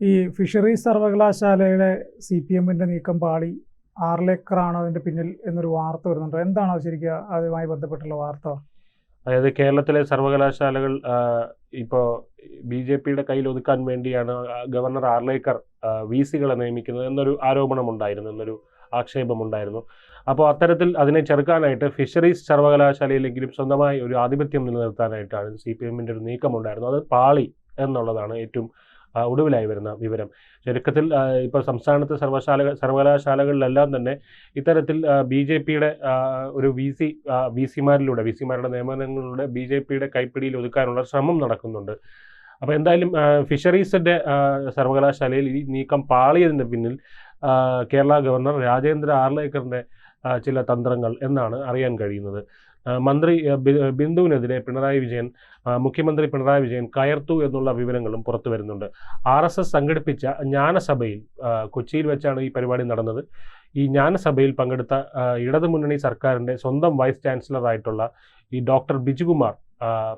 ഈ ഫിഷറീസ് സർവകലാശാലയുടെ CPM-ന്റെ നീക്കം പാളി ആർലേക്കറാണ് അതിന്റെ പിന്നിൽ എന്നൊരു വാർത്ത വരുന്നുണ്ട്. എന്താണ് അത് ശരിക്കും അതുമായി ബന്ധപ്പെട്ടുള്ള വാർത്ത? അതായത് കേരളത്തിലെ സർവകലാശാലകൾ ഇപ്പോൾ BJP-യുടെ കയ്യിൽ ഒതുക്കാൻ വേണ്ടിയാണ് ഗവർണർ ആർലേക്കർ VC-കളെ നിയമിക്കുന്നത് എന്നൊരു ആരോപണമുണ്ടായിരുന്നു, എന്നൊരു ആക്ഷേപമുണ്ടായിരുന്നു. അപ്പോൾ അത്തരത്തിൽ അതിനെ ചെറുക്കാനായിട്ട് ഫിഷറീസ് സർവകലാശാലയിലെങ്കിലും സ്വന്തമായി ഒരു ആധിപത്യം നിലനിർത്താനായിട്ടാണ് CPM-ന്റെ ഒരു നീക്കമുണ്ടായിരുന്നു. അത് പാളി എന്നുള്ളതാണ് ഏറ്റവും ഒടുവിലായി വരുന്ന വിവരം. ചുരുക്കത്തിൽ ഇപ്പോൾ സംസ്ഥാനത്തെ സർവകലാശാലകളിലെല്ലാം തന്നെ ഇത്തരത്തിൽ BJP-യുടെ ഒരു VC-മാരുടെ നിയമനങ്ങളിലൂടെ BJP-യുടെ കൈപ്പിടിയിൽ ഒതുക്കാനുള്ള ശ്രമം നടക്കുന്നുണ്ട്. അപ്പോൾ എന്തായാലും ഫിഷറീസിൻ്റെ സർവകലാശാലയിൽ ഈ നീക്കം പാളിയതിൻ്റെ പിന്നിൽ കേരള ഗവർണർ രാജേന്ദ്ര ആർലേക്കറിൻ്റെ ചില തന്ത്രങ്ങൾ എന്നാണ് അറിയാൻ കഴിയുന്നത്. മന്ത്രി ബിന്ദുവിനെതിരെ മുഖ്യമന്ത്രി പിണറായി വിജയൻ കയർത്തു എന്നുള്ള വിവരങ്ങളും പുറത്തു വരുന്നുണ്ട്. RSS സംഘടിപ്പിച്ച ജ്ഞാനസഭയിൽ കൊച്ചിയിൽ വെച്ചാണ് ഈ പരിപാടി നടന്നത്. ഈ ജ്ഞാനസഭയിൽ പങ്കെടുത്ത ഇടതുമുന്നണി സർക്കാരിൻ്റെ സ്വന്തം വൈസ് ചാൻസലറായിട്ടുള്ള ഈ ഡോക്ടർ ബിജുകുമാർ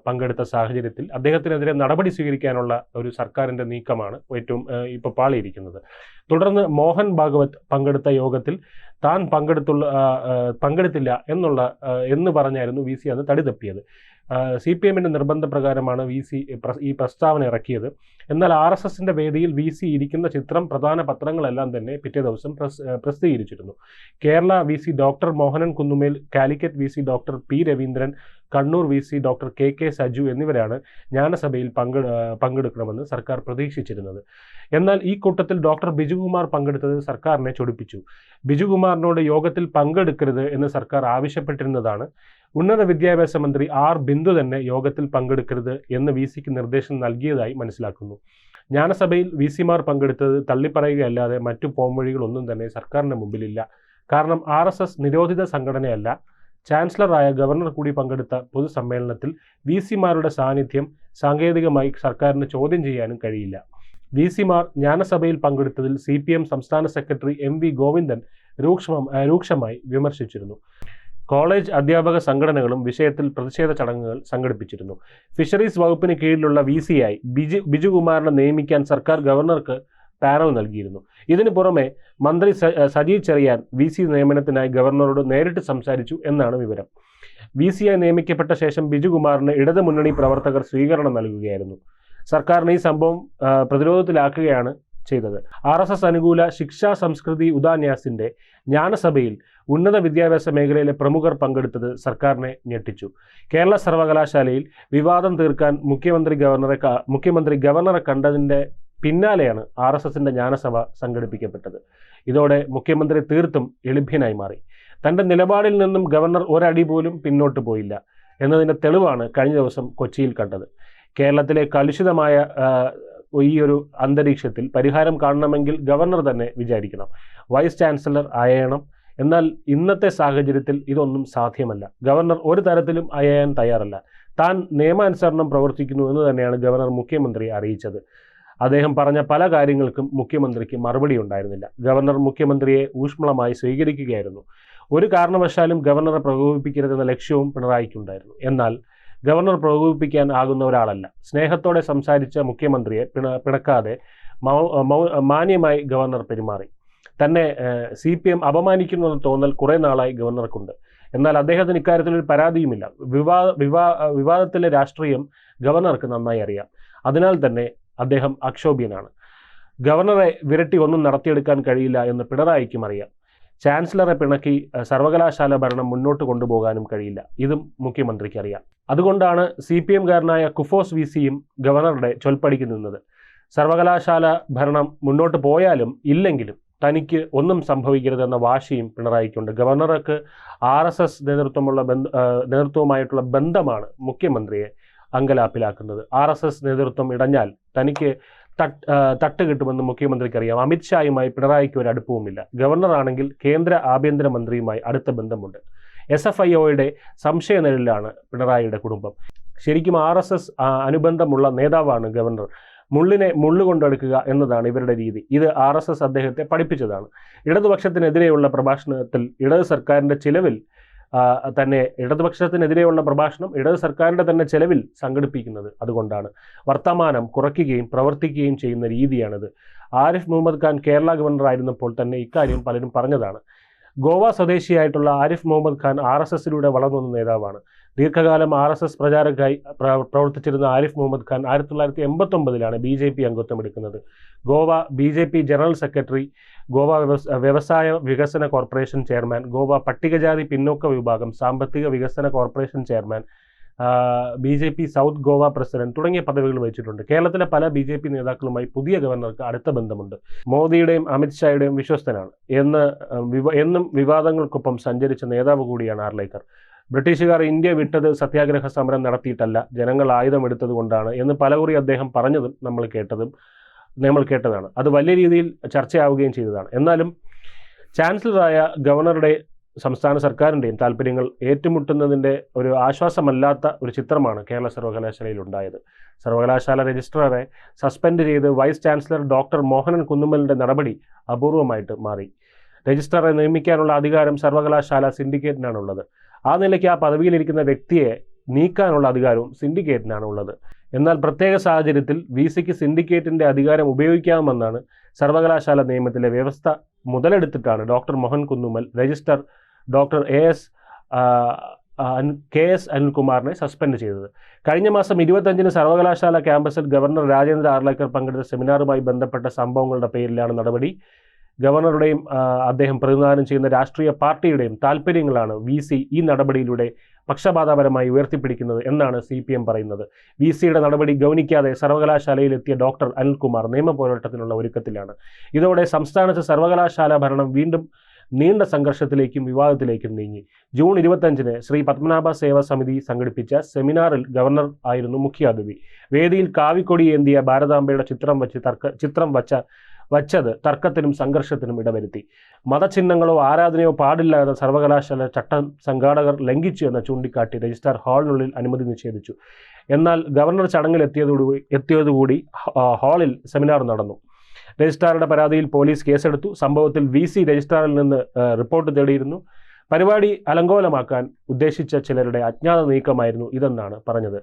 പങ്കെടുത്ത സാഹചര്യത്തിൽ അദ്ദേഹത്തിനെതിരെ നടപടി സ്വീകരിക്കാനുള്ള ഒരു സർക്കാരിൻ്റെ നീക്കമാണ് ഏറ്റവും ഇപ്പോൾ പാളിയിരിക്കുന്നത്. തുടർന്ന് മോഹൻ ഭാഗവത് പങ്കെടുത്ത യോഗത്തിൽ താൻ പങ്കെടുത്തില്ല എന്ന് പറഞ്ഞായിരുന്നു VC അന്ന് തടി തപ്പിയത്. CPM-ന്റെ നിർബന്ധപ്രകാരമാണ് VC ഈ പ്രസ്താവന ഇറക്കിയത്. എന്നാൽ RSS-ന്റെ വേദിയിൽ VC ഇരിക്കുന്ന ചിത്രം പ്രധാന പത്രങ്ങളെല്ലാം തന്നെ പിറ്റേ ദിവസം പ്രസിദ്ധീകരിച്ചിരുന്നു. Kerala VC doctor Mohanan Kunnummel, Calicut VC doctor P Raveendran, Kannur VC doctor KK Saju എന്നിവരാണ് ജ്ഞാനസഭയിൽ പങ്കെടുക്കണമെന്ന് സർക്കാർ പ്രതീക്ഷിച്ചിരുന്നത്. എന്നാൽ ഈ കൂട്ടത്തിൽ ഡോക്ടർ ബിജുകുമാർ പങ്കെടുത്തത് സർക്കാരിനെ ചൊടിപ്പിച്ചു. ബിജുകുമാറിനോട് യോഗത്തിൽ പങ്കെടുക്കരുത് എന്ന് സർക്കാർ ആവശ്യപ്പെട്ടിരുന്നതാണ്. ഉന്നത വിദ്യാഭ്യാസ മന്ത്രി R ബിന്ദു തന്നെ യോഗത്തിൽ പങ്കെടുക്കരുത് എന്ന് VC-ക്ക് നിർദ്ദേശം നൽകിയതായി മനസ്സിലാക്കുന്നു. ജ്ഞാനസഭയിൽ VC-മാർ പങ്കെടുത്തത് തള്ളിപ്പറയുകയല്ലാതെ മറ്റു പോംവഴികളൊന്നും തന്നെ സർക്കാരിന് മുമ്പിലില്ല. കാരണം RSS നിരോധിത സംഘടനയല്ല. ചാൻസലറായ ഗവർണർ കൂടി പങ്കെടുത്ത പൊതുസമ്മേളനത്തിൽ VC-മാരുടെ സാന്നിധ്യം സാങ്കേതികമായി സർക്കാരിന് ചോദ്യം ചെയ്യാനും കഴിയില്ല. VC-മാർ ജ്ഞാനസഭയിൽ പങ്കെടുത്തതിൽ CPM സംസ്ഥാന സെക്രട്ടറി MV ഗോവിന്ദൻ രൂക്ഷമായി വിമർശിച്ചിരുന്നു. കോളേജ് അധ്യാപക സംഘടനകളും വിഷയത്തിൽ പ്രതിഷേധ ചടങ്ങുകൾ സംഘടിപ്പിച്ചിരുന്നു. ഫിഷറീസ് വകുപ്പിന് കീഴിലുള്ള VC-യായി ബിജുകുമാറിനെ നിയമിക്കാൻ സർക്കാർ ഗവർണർക്ക് പാനൽ നൽകിയിരുന്നു. ഇതിനു പുറമെ മന്ത്രി സജി ചെറിയാൻ VC നിയമനത്തിനായി ഗവർണറോട് നേരിട്ട് സംസാരിച്ചു എന്നാണ് വിവരം. VC-യായി നിയമിക്കപ്പെട്ട ശേഷം ബിജുകുമാറിന് ഇടതുമുന്നണി പ്രവർത്തകർ സ്വീകരണം നൽകുകയായിരുന്നു. സർക്കാരിന് ഈ സംഭവം പ്രതിരോധത്തിലാക്കുകയാണ് ചെയ്തത്. RSS അനുകൂല ശിക്ഷാ സംസ്കൃതി ഉദാന്യാസിന്റെ ജ്ഞാനസഭയിൽ ഉന്നത വിദ്യാഭ്യാസ മേഖലയിലെ പ്രമുഖർ പങ്കെടുത്തത് സർക്കാരിനെ ഞെട്ടിച്ചു. കേരള സർവകലാശാലയിൽ വിവാദം തീർക്കാൻ മുഖ്യമന്ത്രി ഗവർണറെ കണ്ടതിൻ്റെ പിന്നാലെയാണ് RSS-ന്റെ ജ്ഞാനസഭ സംഘടിപ്പിക്കപ്പെട്ടത്. ഇതോടെ മുഖ്യമന്ത്രി തീർത്തും എളിഭ്യനായി മാറി. തൻ്റെ നിലപാടിൽ നിന്നും ഗവർണർ ഒരടി പോലും പിന്നോട്ട് പോയില്ല എന്നതിൻ്റെ തെളിവാണ് കഴിഞ്ഞ ദിവസം കൊച്ചിയിൽ കണ്ടത്. കേരളത്തിലെ കലുഷിതമായ ഈ ഒരു അന്തരീക്ഷത്തിൽ പരിഹാരം കാണണമെങ്കിൽ ഗവർണർ തന്നെ വിചാരിക്കണം, വൈസ് ചാൻസലർ അയയണം. എന്നാൽ ഇന്നത്തെ സാഹചര്യത്തിൽ ഇതൊന്നും സാധ്യമല്ല. ഗവർണർ ഒരു തരത്തിലും അയയാൻ തയ്യാറല്ല. താൻ നിയമാനുസരണം പ്രവർത്തിക്കുന്നു എന്ന് തന്നെയാണ് ഗവർണർ മുഖ്യമന്ത്രിയെ അറിയിച്ചത്. അദ്ദേഹം പറഞ്ഞ പല കാര്യങ്ങൾക്കും മുഖ്യമന്ത്രിക്ക് മറുപടി ഉണ്ടായിരുന്നില്ല. ഗവർണർ മുഖ്യമന്ത്രിയെ ഊഷ്മളമായി സ്വീകരിക്കുകയായിരുന്നു. ഒരു കാരണവശാലും ഗവർണറെ പ്രകോപിപ്പിക്കരുതെന്ന ലക്ഷ്യവും പിണറായിക്കുണ്ടായിരുന്നു. എന്നാൽ ഗവർണർ പ്രകോപിപ്പിക്കാൻ ആകുന്ന ഒരാളല്ല. സ്നേഹത്തോടെ സംസാരിച്ച മുഖ്യമന്ത്രിയെ പിണക്കാതെ മാന്യമായി ഗവർണർ പെരുമാറി. തന്നെ CPM അപമാനിക്കുന്നുവെന്ന് തോന്നൽ കുറേ നാളായി ഗവർണർക്കുണ്ട്. എന്നാൽ അദ്ദേഹത്തിന് ഇക്കാര്യത്തിൽ ഒരു പരാതിയുമില്ല. വിവാദത്തിലെ രാഷ്ട്രീയം ഗവർണർക്ക് നന്നായി അറിയാം. അതിനാൽ തന്നെ അദ്ദേഹം അക്ഷോഭ്യനാണ്. ഗവർണറെ വിരട്ടി ഒന്നും നടത്തിയെടുക്കാൻ കഴിയില്ല എന്ന് പിണറായിക്കും അറിയാം. ചാൻസലറെ പിണക്കി സർവകലാശാല ഭരണം മുന്നോട്ട് കൊണ്ടുപോകാനും കഴിയില്ല. ഇതും മുഖ്യമന്ത്രിക്ക് അറിയാം. അതുകൊണ്ടാണ് CPM-കാരനായ കുഫോസ് VC-യും ഗവർണറുടെ ചൊൽപ്പടിക്ക് നിന്നത്. സർവകലാശാല ഭരണം മുന്നോട്ട് പോയാലും ഇല്ലെങ്കിലും തനിക്ക് ഒന്നും സംഭവിക്കരുതെന്ന വാശിയും പിണറായിക്കുണ്ട്. ഗവർണർക്ക് RSS നേതൃത്വമായിട്ടുള്ള ബന്ധമാണ് മുഖ്യമന്ത്രിയെ അങ്കലാപ്പിലാക്കുന്നത്. RSS നേതൃത്വം ഇടഞ്ഞാൽ തനിക്ക് തട്ട് കിട്ടുമെന്ന് മുഖ്യമന്ത്രിക്കറിയാം. അമിത്ഷായുമായി പിണറായിക്ക് ഒരു അടുപ്പവുമില്ല. ഗവർണറാണെങ്കിൽ കേന്ദ്ര ആഭ്യന്തരമന്ത്രിയുമായി അടുത്ത ബന്ധമുണ്ട്. SFIO-യുടെ സംശയനിഴലിലാണ് പിണറായിയുടെ കുടുംബം. ശരിക്കും RSS അനുബന്ധമുള്ള നേതാവാണ് ഗവർണർ. മുള്ളിനെ മുള്ളുകൊണ്ടെടുക്കുക എന്നതാണ് ഇവരുടെ രീതി. ഇത് RSS അദ്ദേഹത്തെ പഠിപ്പിച്ചതാണ്. ഇടതുപക്ഷത്തിനെതിരെയുള്ള പ്രഭാഷണത്തിൽ ഇടത് സർക്കാരിൻ്റെ ചിലവിൽ തന്നെ ഇടതുപക്ഷത്തിനെതിരെയുള്ള പ്രഭാഷണം ഇടത് സർക്കാരിൻ്റെ തന്നെ ചെലവിൽ സംഘടിപ്പിക്കുന്നത് അതുകൊണ്ടാണ്. വർത്തമാനം കുറയ്ക്കുകയും പ്രവർത്തിക്കുകയും ചെയ്യുന്ന രീതിയാണിത്. ആരിഫ് മുഹമ്മദ് ഖാൻ കേരള ഗവർണർ ആയിരുന്നപ്പോൾ തന്നെ ഇക്കാര്യം പലരും പറഞ്ഞതാണ്. ഗോവ സ്വദേശിയായിട്ടുള്ള ആരിഫ് മുഹമ്മദ് ഖാൻ RSSലൂടെ വളർന്നു വന്ന നേതാവാണ്. ദീർഘകാലം RSS പ്രചാരകരായി പ്രവർത്തിച്ചിരുന്ന ആരിഫ് മുഹമ്മദ് ഖാൻ 1989 BJP അംഗത്വം എടുക്കുന്നത്. Goa BJP general secretary, Goa വ്യവസായ വികസന കോർപ്പറേഷൻ ചെയർമാൻ, ഗോവ പട്ടികജാതി പിന്നോക്ക വിഭാഗം സാമ്പത്തിക വികസന corporation chairman, BJP south Goa president തുടങ്ങിയ പദവികൾ വഹിച്ചിട്ടുണ്ട്. കേരളത്തിലെ പല BJP നേതാക്കളുമായി പുതിയ ഗവർണർക്ക് അടുത്ത ബന്ധമുണ്ട്. മോദിയുടെയും അമിത്ഷായുടെയും വിശ്വസ്തനാണ് എന്നും വിവാദങ്ങൾക്കൊപ്പം സഞ്ചരിച്ച നേതാവ് കൂടിയാണ് ആർലേക്കർ. ബ്രിട്ടീഷുകാർ ഇന്ത്യ വിട്ടത് സത്യാഗ്രഹ സമരം നടത്തിയിട്ടല്ല, ജനങ്ങൾ ആയുധമെടുത്തത് കൊണ്ടാണ് എന്ന് പലകുറി അദ്ദേഹം പറഞ്ഞതും നമ്മൾ കേട്ടതാണ്. അത് വലിയ രീതിയിൽ ചർച്ചയാവുകയും ചെയ്തതാണ്. എന്നാലും ചാൻസലറായ ഗവർണറുടെ സംസ്ഥാന സർക്കാരിൻ്റെയും താല്പര്യങ്ങൾ ഏറ്റുമുട്ടുന്നതിൻ്റെ ഒരു ആശ്വാസമല്ലാത്ത ഒരു ചിത്രമാണ് കേരള സർവകലാശാലയിൽ ഉണ്ടായത്. സർവകലാശാല രജിസ്ട്രാറെ സസ്പെൻഡ് ചെയ്ത് വൈസ് ചാൻസലർ ഡോക്ടർ മോഹനൻ കുന്നുമ്മലിൻ്റെ നടപടി അപൂർവമായിട്ട് മാറി. രജിസ്ട്രാറെ നിയമിക്കാനുള്ള അധികാരം സർവകലാശാല സിൻഡിക്കേറ്റിനാണുള്ളത്. ആ നിലയ്ക്ക് ആ പദവിയിലിരിക്കുന്ന വ്യക്തിയെ നീക്കാനുള്ള അധികാരവും സിൻഡിക്കേറ്റിനാണുള്ളത്. എന്നാൽ പ്രത്യേക സാഹചര്യത്തിൽ VCക്ക് സിൻഡിക്കേറ്റിൻ്റെ അധികാരം ഉപയോഗിക്കാമെന്നാണ് സർവകലാശാല നിയമത്തിലെ വ്യവസ്ഥ മുതലെടുത്തിട്ടാണ് doctor Mohan Kunnummal registrar doctor KS അനിൽകുമാറിനെ സസ്പെൻഡ് ചെയ്തത്. കഴിഞ്ഞ മാസം 25-ന് സർവകലാശാല ക്യാമ്പസിൽ ഗവർണർ രാജേന്ദ്ര ആർലേക്കർ പങ്കെടുത്ത സെമിനാറുമായി ബന്ധപ്പെട്ട സംഭവങ്ങളുടെ പേരിലാണ് നടപടി. ഗവർണറുടെയും അദ്ദേഹം പ്രതിനിധാനം ചെയ്യുന്ന രാഷ്ട്രീയ പാർട്ടിയുടെയും താല്പര്യങ്ങളാണ് VC ഈ നടപടിയിലൂടെ പക്ഷപാതപരമായി ഉയർത്തിപ്പിടിക്കുന്നത് എന്നാണ് CPM പറയുന്നത്. VCയുടെ നടപടി ഗൗനിക്കാതെ സർവകലാശാലയിലെത്തിയ ഡോക്ടർ അനിൽകുമാർ നിയമപോരാട്ടത്തിനുള്ള ഒരുക്കത്തിലാണ്. ഇതോടെ സംസ്ഥാനത്ത് സർവകലാശാല ഭരണം വീണ്ടും നീണ്ട സംഘർഷത്തിലേക്കും വിവാദത്തിലേക്കും നീങ്ങി. ജൂൺ 25-ന് ശ്രീ പത്മനാഭ സേവാ സമിതി സംഘടിപ്പിച്ച സെമിനാറിൽ ഗവർണർ ആയിരുന്നു മുഖ്യാതിഥി. വേദിയിൽ കാവിക്കൊടി ഏന്തിയ ഭാരതാംബയുടെ ചിത്രം വച്ചത് തർക്കത്തിനും സംഘർഷത്തിനും ഇടവരുത്തി. മതചിഹ്നങ്ങളോ ആരാധനയോ പാടില്ല എന്ന സർവകലാശാല ചട്ടം സംഘാടകർ ലംഘിച്ചു എന്ന് ചൂണ്ടിക്കാട്ടി രജിസ്ട്രാർ ഹാളിനുള്ളിൽ അനുമതി നിഷേധിച്ചു. എന്നാൽ ഗവർണർ ചടങ്ങിൽ എത്തിയതുകൂടി ഹാളിൽ സെമിനാർ നടന്നു. രജിസ്ട്രാറുടെ പരാതിയിൽ പോലീസ് കേസെടുത്തു. സംഭവത്തിൽ VC രജിസ്ട്രാറിൽ നിന്ന് റിപ്പോർട്ട് തേടിയിരുന്നു. പരിപാടി അലങ്കോലമാക്കാൻ ഉദ്ദേശിച്ച ചിലരുടെ അജ്ഞാത നീക്കമായിരുന്നു ഇതെന്നാണ് പറഞ്ഞത്.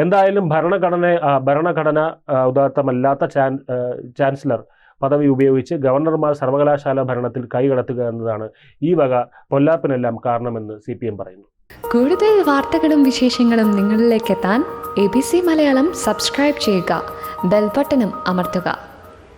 എന്തായാലും ഭരണഘടന ഉദാത്തമല്ലാത്ത ചാൻസലർ പദവി ഉപയോഗിച്ച് ഗവർണർമാർ സർവകലാശാല ഭരണത്തിൽ കൈകടത്തുക എന്നതാണ് ഈ വക പൊല്ലാപ്പിനെല്ലാം കാരണമെന്ന് CPM പറയുന്നു. കൂടുതൽ വാർത്തകളും വിശേഷങ്ങളും നിങ്ങളിലേക്ക് എത്താൻ ABC മലയാളം സബ്സ്ക്രൈബ് ചെയ്യുക, ബെൽ ബട്ടണും അമർത്തുക.